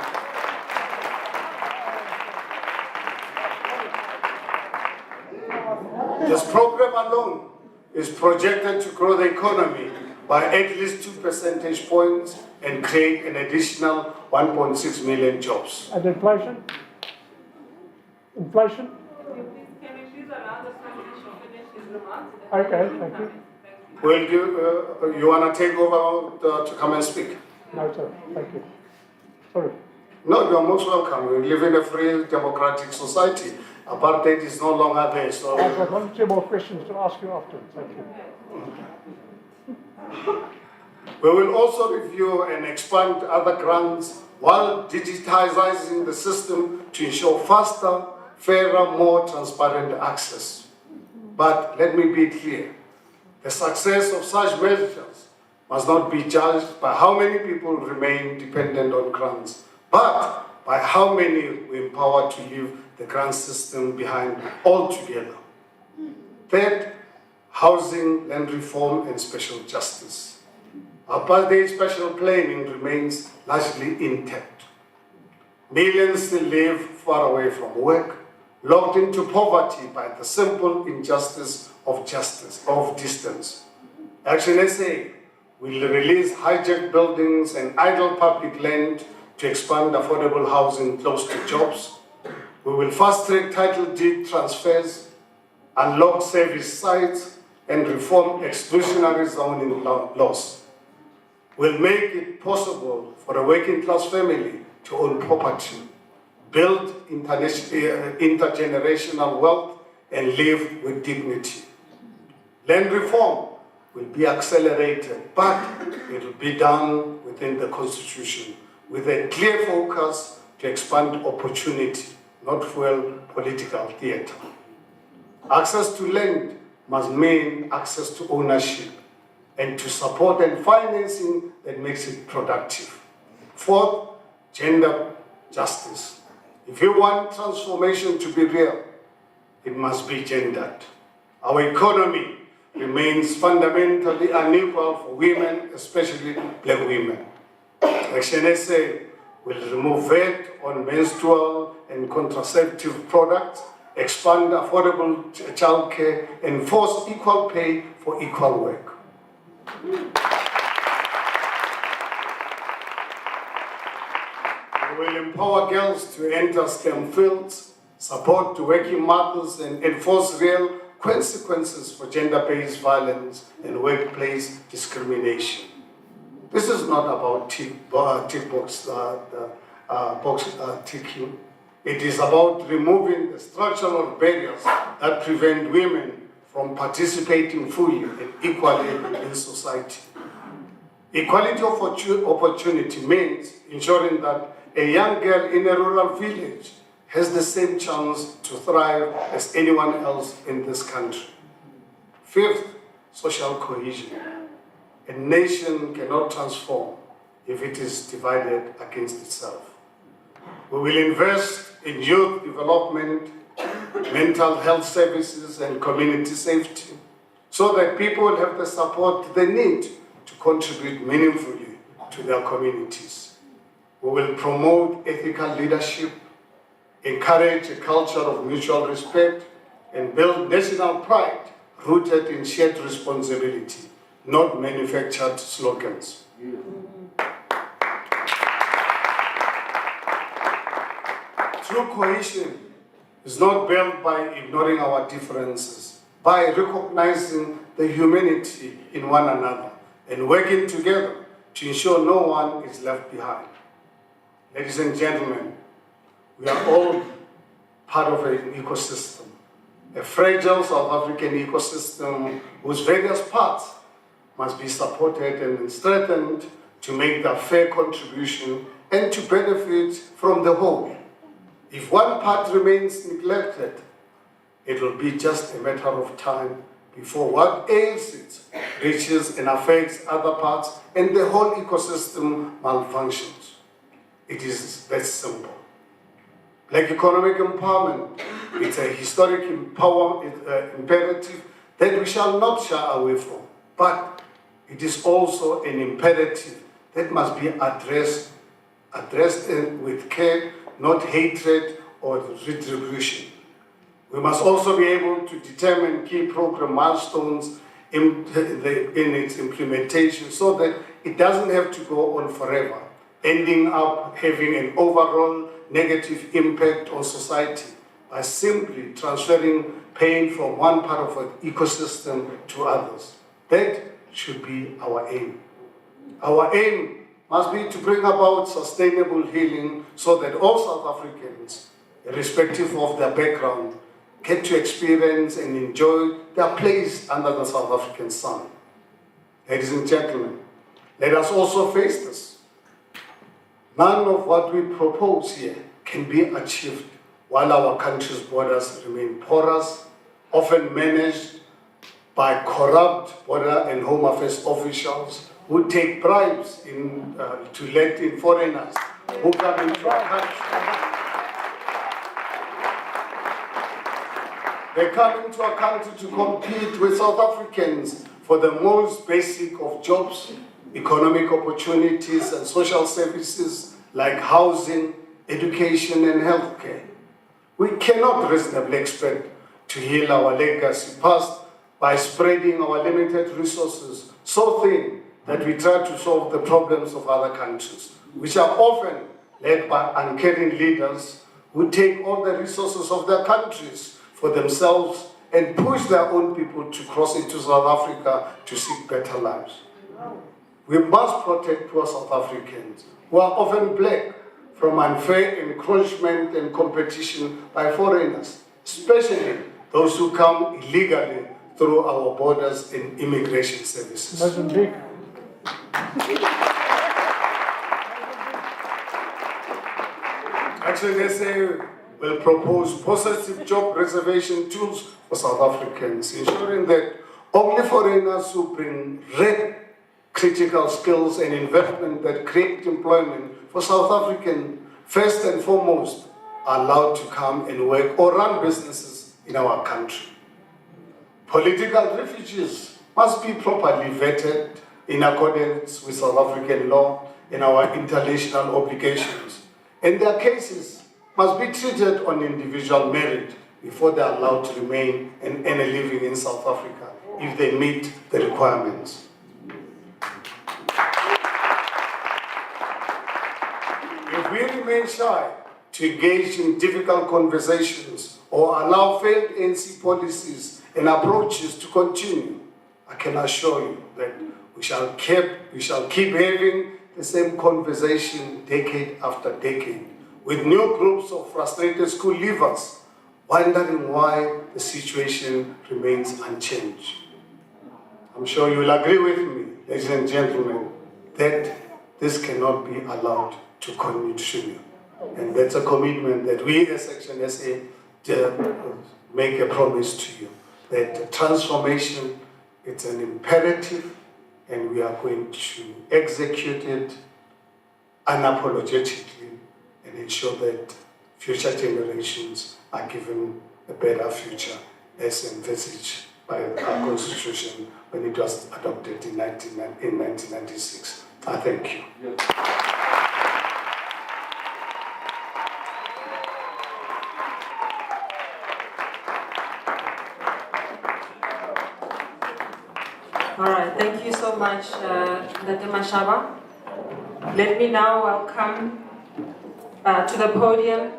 This program alone is projected to grow the economy by at least 2 percentage points and create an additional 1.6 million jobs. And inflation? Inflation? Can we please allow the Prime to finish his remarks? Okay, thank you. Will you want to take over to come and speak? No, sir. Thank you. Sorry. No, you are most welcome. We live in a free democratic society. Apartheid is no longer there, so... I've got 1 or 2 more questions to ask you afterwards. Thank you. We will also review and expand other grants while digitizing the system to ensure faster, fairer, more transparent access. But let me be clear, the success of such measures must not be judged by how many people remain dependent on grants, but by how many we empower to leave the grant system behind altogether. Third, housing, land reform, and special justice. Apartheid special planning remains largely intact. Millions still live far away from work, locked into poverty by the simple injustice of distance. ActionSA will release hijacked buildings and idle public land to expand affordable housing close to jobs. We will fast-track title deed transfers, unlock service sites, and reform exclusionary zoning laws. We'll make it possible for a working-class family to own property, build intergenerational wealth, and live with dignity. Land reform will be accelerated, but it will be done within the Constitution with a clear focus to expand opportunity, not fuel political theater. Access to land must mean access to ownership and to support and financing that makes it productive. Fourth, gender justice. If you want transformation to be real, it must be gendered. Our economy remains fundamentally unequal for women, especially black women. ActionSA will remove VAT on menstrual and contraceptive products, expand affordable childcare, enforce equal pay for equal work. We will empower girls to enter STEM fields, support working mothers, and enforce real consequences for gender-based violence and workplace discrimination. This is not about tick box ticking. It is about removing the structural barriers that prevent women from participating fully and equally in society. Equality of opportunity means ensuring that a young girl in a rural village has the same chance to thrive as anyone else in this country. Fifth, social cohesion. A nation cannot transform if it is divided against itself. We will invest in youth development, mental health services, and community safety so that people have the support they need to contribute meaningfully to their communities. We will promote ethical leadership, encourage a culture of mutual respect, and build national pride rooted in shared responsibility, not manufactured slogans. True cohesion is not built by ignoring our differences, by recognizing the humanity in one another and working together to ensure no one is left behind. Ladies and gentlemen, we are all part of an ecosystem, a fragile South African ecosystem whose various parts must be supported and strengthened to make their fair contribution and to benefit from the whole. If one part remains neglected, it will be just a matter of time before what ails it reaches and affects other parts and the whole ecosystem malfunctions. It is that simple. Black economic empowerment, it's a historic imperative that we shall not shy away from, but it is also an imperative that must be addressed with care, not hatred or retribution. We must also be able to determine key program milestones in its implementation so that it doesn't have to go on forever, ending up having an overall negative impact on society by simply transferring pain from one part of an ecosystem to others. That should be our aim. Our aim must be to bring about sustainable healing so that all South Africans, irrespective of their background, get to experience and enjoy their place under the South African sun. Ladies and gentlemen, let us also face this. None of what we propose here can be achieved while our country's borders remain porous, often managed by corrupt border and home affairs officials who take bribes to let in foreigners who come into our country. They come into our country to compete with South Africans for the most basic of jobs, economic opportunities, and social services like housing, education, and healthcare. We cannot reasonably expect to heal our legacy past by spreading our limited resources so thin that we try to solve the problems of other countries, which are often led by uncaring leaders who take all the resources of their countries for themselves and push their own people to cross into South Africa to seek better lives. We must protect poor South Africans, who are often black, from unfair encroachment and competition by foreigners, especially those who come illegally through our borders and immigration services. Mozambique. ActionSA will propose positive job reservation tools for South Africans, ensuring that only foreigners who bring rare critical skills and investment that create employment for South Africans, first and foremost, are allowed to come and work or run businesses in our country. Political refugees must be properly vetted in accordance with South African law and our international obligations. And their cases must be treated on individual merit before they are allowed to remain and earn a living in South Africa if they meet the requirements. If we remain shy to engage in difficult conversations or allow failed ANC policies and approaches to continue, I can assure you that we shall keep having the same conversation decade after decade, with new groups of frustrated school leavers wondering why the situation remains unchanged. I'm sure you will agree with me, ladies and gentlemen, that this cannot be allowed to continue. And that's a commitment that we as ActionSA make a promise to you, that transformation, it's an imperative, and we are going to execute it unapologetically and ensure that future generations are given a better future as envisaged by our Constitution when it was adopted in 1996. I thank you. All right, thank you so much, Dr. Mashaba. Let me now welcome to the podium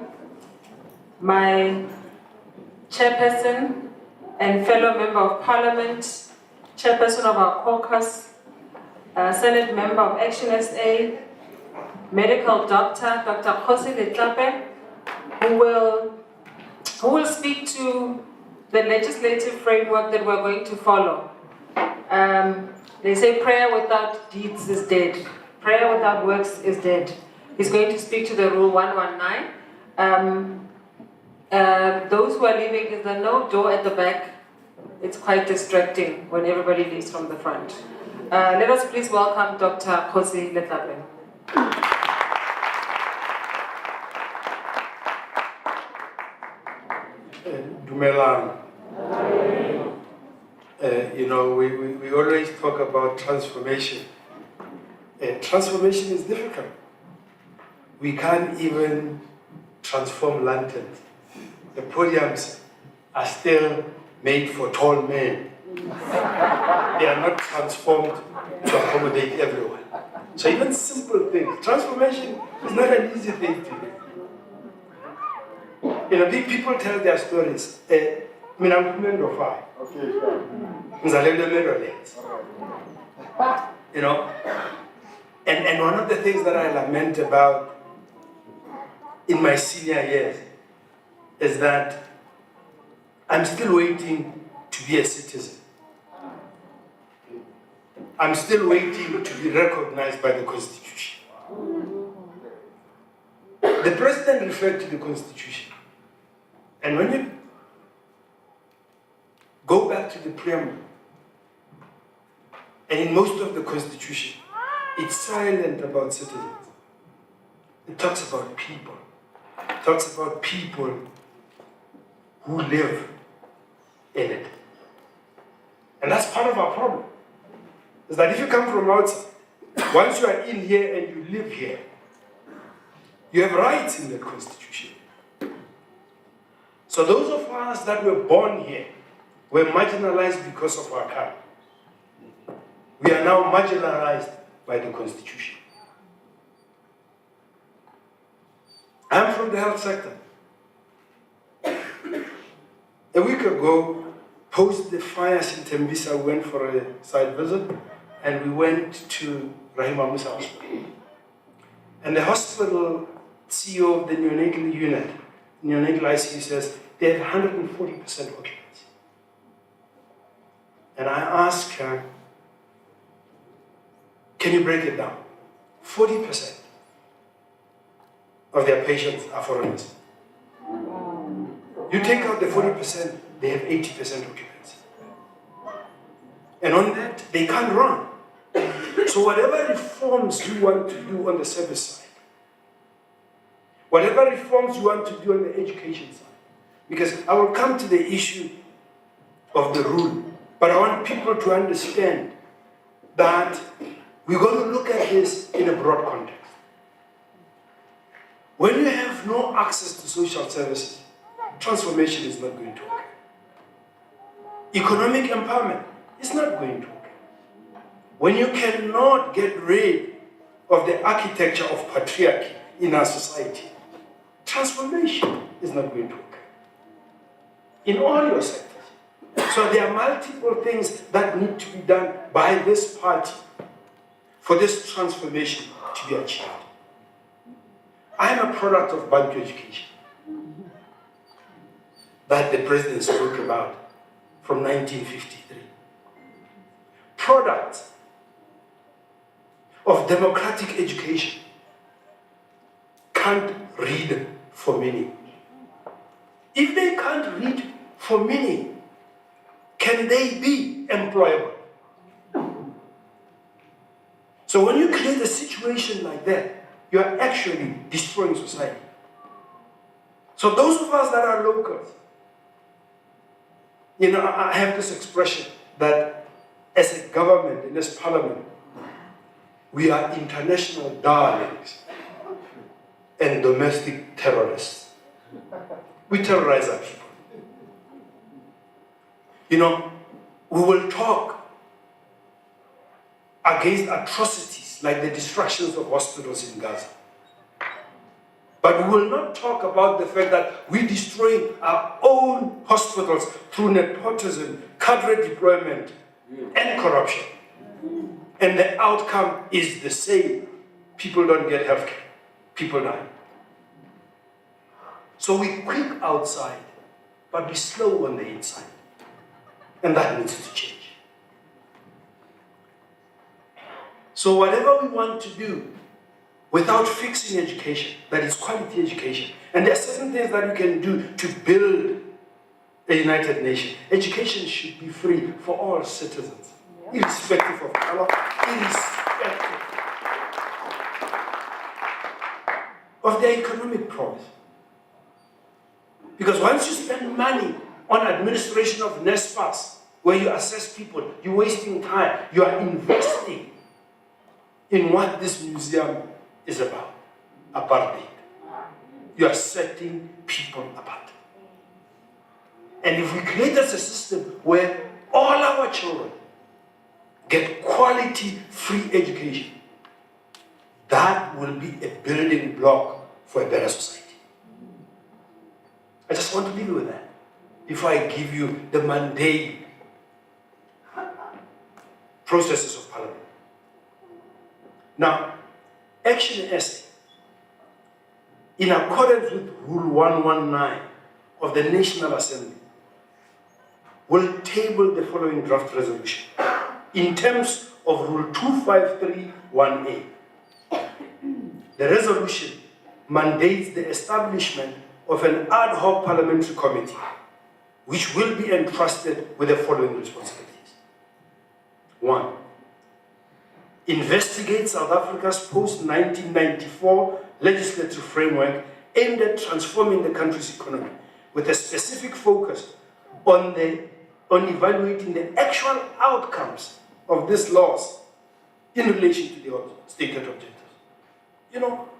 my chairperson and fellow member of parliament, chairperson of our caucus, Senate member of ActionSA, medical doctor, Dr. Khosi Letlape, who will speak to the legislative framework that we're going to follow. They say prayer without deeds is dead. Prayer without works is dead. He's going to speak to the Rule 119. Those who are leaving, is there no door at the back? It's quite distracting when everybody leaves from the front. Let us please welcome Dr. Khosi Letlape. Dumelang. We always talk about transformation. Transformation is difficult. We can't even transform London. The podiums are still made for tall men. They are not transformed to accommodate everyone. So even simple things, transformation is not an easy thing to do. People tell their stories. I'm from Fire. And one of the things that I lament about in my senior years is that I'm still waiting to be a citizen. I'm still waiting to be recognized by the Constitution. The President referred to the Constitution. And when you go back to the preamble, and in most of the Constitution, it's silent about citizens. It talks about people. It talks about people who live in it. And that's part of our problem. Is that if you come from outside, once you are in here and you live here, you have rights in the Constitution. So those of us that were born here were marginalized because of our color. We are now marginalized by the Constitution. I'm from the health sector. A week ago, post the fires in Tembisa, we went for a site visit, and we went to Rahima Musa Hospital. And the hospital CEO of the neonatal unit, neonatal ICU, says they have 140% occupancy. And I asked her, can you break it down? 40% of their patients are foreigners. You take out the 40%, they have 80% occupancy. And on that, they can't run. So whatever reforms you want to do on the service side, whatever reforms you want to do on the education side, because I will come to the issue of the rule. But I want people to understand that we're going to look at this in a broad context. When you have no access to social services, transformation is not going to occur. Economic empowerment is not going to occur. When you cannot get rid of the architecture of patriarchy in our society, transformation is not going to occur. In all your sectors. So there are multiple things that need to be done by this party for this transformation to be achieved. I am a product of Bantu education that the president spoke about from 1953. Product of democratic education can't read for meaning. If they can't read for meaning, can they be employable? So when you create a situation like that, you are actually destroying society. So those of us that are locals, I have this expression that as a government, in this parliament, we are international darlings and domestic terrorists. We terrorize our people. We will talk against atrocities like the destructions of hospitals in Gaza. But we will not talk about the fact that we destroy our own hospitals through nepotism, cadre deployment, and corruption. And the outcome is the same. People don't get healthcare. People die. So we quick outside, but we slow on the inside. And that needs to change. So whatever we want to do, without fixing education, that is quality education, and there are certain things that we can do to build a united nation. Education should be free for all citizens, irrespective of color, irrespective of their economic progress. Because once you spend money on administration of NESPAS, where you assess people, you're wasting time, you are investing in what this museum is about, apartheid. You are setting people apart. And if we create a system where all our children get quality free education, that will be a building block for a better society. I just want to leave you with that before I give you the mundane processes of parliament. Now, ActionSA, in accordance with Rule 119 of the National Assembly, will table the following draft resolution in terms of Rule 2531A. The resolution mandates the establishment of an ad hoc parliamentary committee which will be entrusted with the following responsibilities. 1. Investigate South Africa's post-1994 legislative framework aimed at transforming the country's economy with a specific focus on evaluating the actual outcomes of these laws in relation to the stated objectives.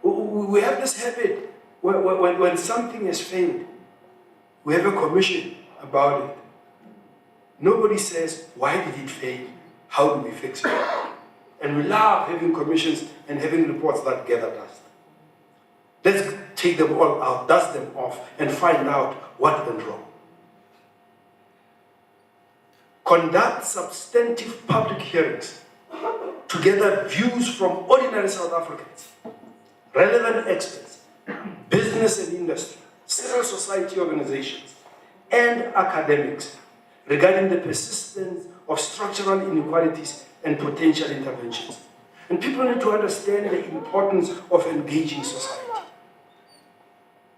We have this habit when something has failed, we have a commission about it. Nobody says, why did it fail? How do we fix it? And we love having commissions and having reports that gather dust. Let's take them all out, dust them off, and find out what went wrong. Conduct substantive public hearings to gather views from ordinary South Africans, relevant experts, business and industry, civil society organizations, and academics regarding the persistence of structural inequalities and potential interventions. And people need to understand the importance of engaging society.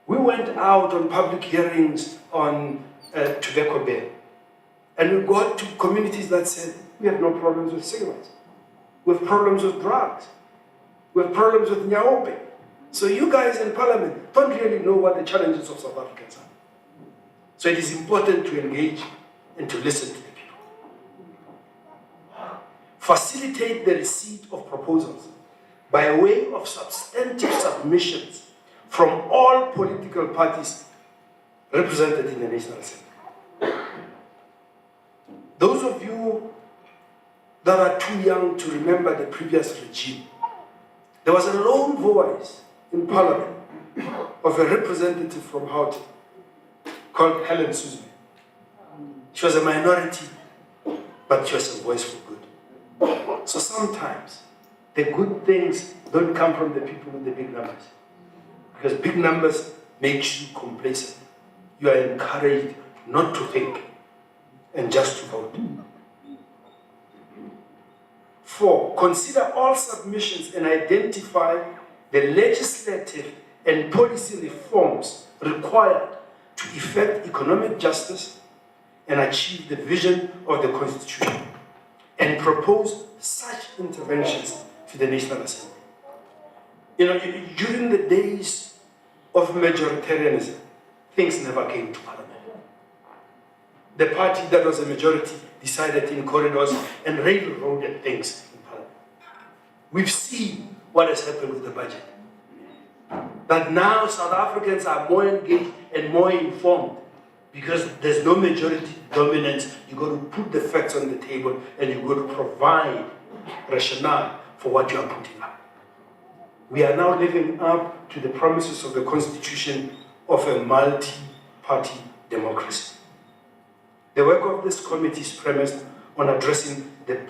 We went out on public hearings on tobacco ban, and we got to communities that said, we have no problems with cigarettes. We have problems with drugs. We have problems with nyaope. So you guys in parliament don't really know what the challenges of South Africans are. So it is important to engage and to listen to the people. Facilitate the receipt of proposals by way of substantive submissions from all political parties represented in the National Assembly. Those of you that are too young to remember the previous regime, there was a lone voice in Parliament of a representative from Houghton called Helen Tswane. She was a minority, but she was a voice for good. So sometimes the good things don't come from the people with the big numbers, because big numbers make you complacent. You are encouraged not to think and just to vote. 4, consider all submissions and identify the legislative and policy reforms required to effect economic justice and achieve the vision of the Constitution, and propose such interventions to the National Assembly. You know, during the days of majoritarianism, things never came to Parliament. The party that was a majority decided in corridors and railroaded things in Parliament. We've seen what has happened with the budget. That now South Africans are more engaged and more informed because there's no majority dominance. You've got to put the facts on the table and you've got to provide rationale for what you are putting up. We are now living up to the promises of the Constitution of a multi-party democracy. The work of this committee is premised on addressing the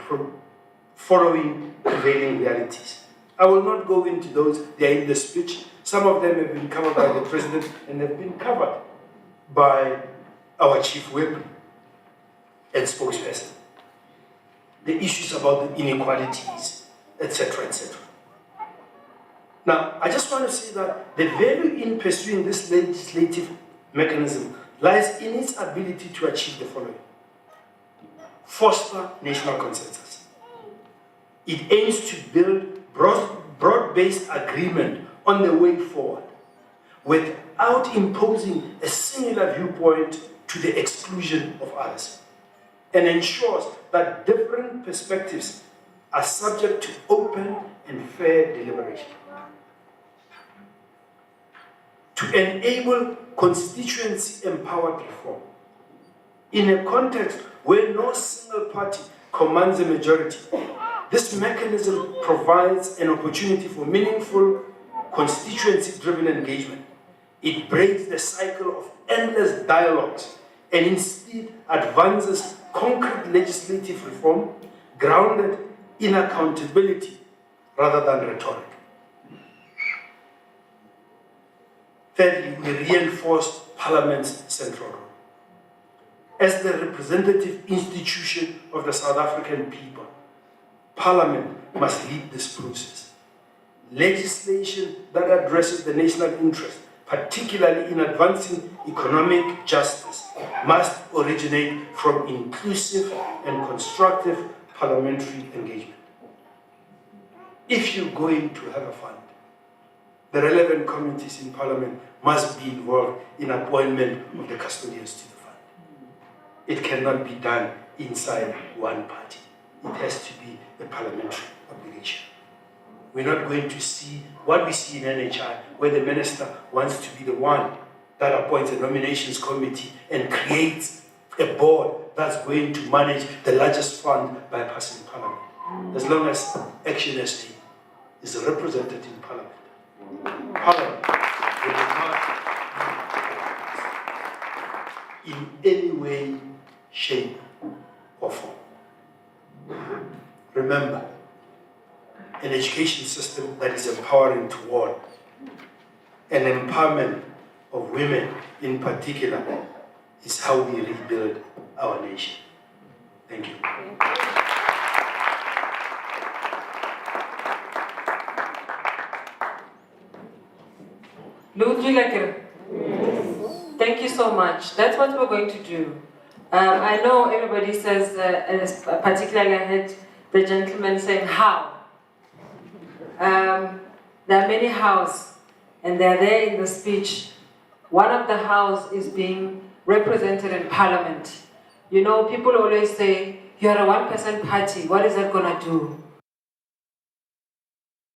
following prevailing realities. I will not go into those, they are in the speech. Some of them have been covered by the President and have been covered by our Chief Whip and spokesperson. The issues about the inequalities, etc., etc. Now, I just want to say that the value in pursuing this legislative mechanism lies in its ability to achieve the following. Foster national consensus. It aims to build broad-based agreement on the way forward without imposing a singular viewpoint to the exclusion of others, and ensures that different perspectives are subject to open and fair deliberation. To enable constituency-empowered reform. In a context where no single party commands a majority, this mechanism provides an opportunity for meaningful constituency-driven engagement. It breaks the cycle of endless dialogues and instead advances concrete legislative reform grounded in accountability rather than rhetoric. Thirdly, we reinforce Parliament's central role. As the representative institution of the South African people, Parliament must lead this process. Legislation that addresses the national interest, particularly in advancing economic justice, must originate from inclusive and constructive parliamentary engagement. If you're going to have a fund, the relevant committees in Parliament must be involved in appointment of the custodians to the fund. It cannot be done inside one party. It has to be a parliamentary obligation. We're not going to see what we see in NHI, where the minister wants to be the one that appoints a nominations committee and creates a board that's going to manage the largest fund by passing Parliament. As long as ActionSA is represented in Parliament, Parliament will not in any way, shape, or form. Remember, an education system that is empowering toward an empowerment of women in particular is how we rebuild our nation. Thank you. Thank you so much. That's what we're going to do. I know everybody says, particularly I heard the gentleman saying how. There are many hows, and they're there in the speech. One of the hows is being represented in Parliament. You know, people always say, you're a one-person party, what is that gonna do?